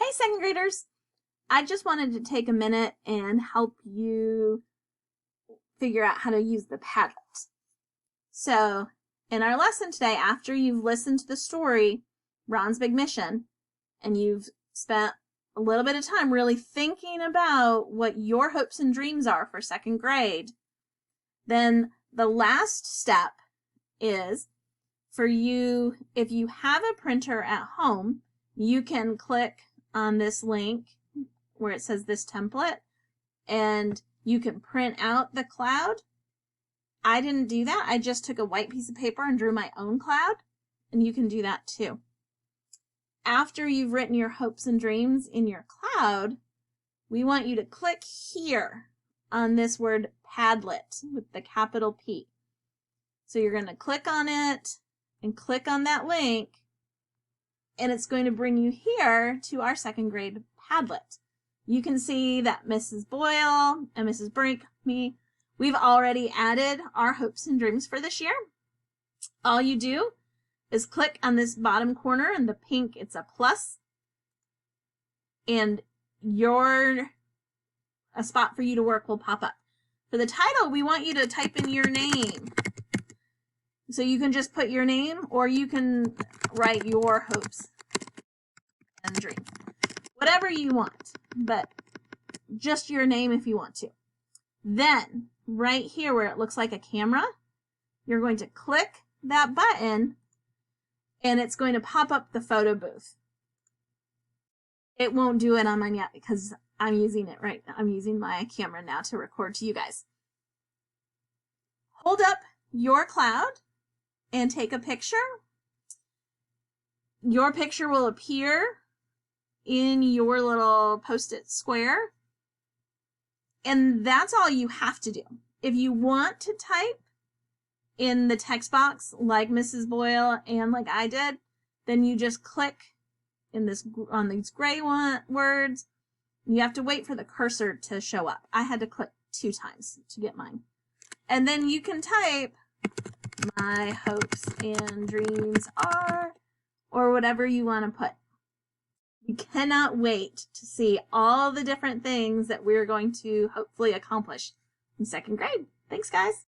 Hey, second graders. I just wanted to take a minute and help you figure out how to use the Padlet. So in our lesson today, after you've listened to the story, Ron's Big Mission, and you've spent a little bit of time really thinking about what your hopes and dreams are for second grade, then the last step is for you, if you have a printer at home, you can click on this link where it says this template and you can print out the cloud. I didn't do that. I just took a white piece of paper and drew my own cloud, and you can do that too. After you've written your hopes and dreams in your cloud, we want you to click here on this word Padlet with the capital P. So you're going to click on it and click on that link, and it's going to bring you here to our second grade Padlet. You can see that Mrs. Boyle and Mrs. Brinkme, we've already added our hopes and dreams for this year. All you do is click on this bottom corner in the pink, it's a plus, and a spot for you to work will pop up. For the title, we want you to type in your name. So you can just put your name, or you can write your hopes and dreams. Whatever you want, but just your name if you want to. Then, right here where it looks like a camera, you're going to click that button, and it's going to pop up the photo booth. It won't do it on mine yet because I'm using it right now. I'm using my camera now to record to you guys. Hold up your cloud and take a picture. Your picture will appear in your little post-it square, and that's all you have to do. If you want to type in the text box like Mrs. Boyle and like I did, then you just click in this on these gray words. You have to wait for the cursor to show up. I had to click 2 times to get mine. And then you can type my hopes and dreams are, or whatever you want to put. We cannot wait to see all the different things that we're going to hopefully accomplish in second grade. Thanks, guys.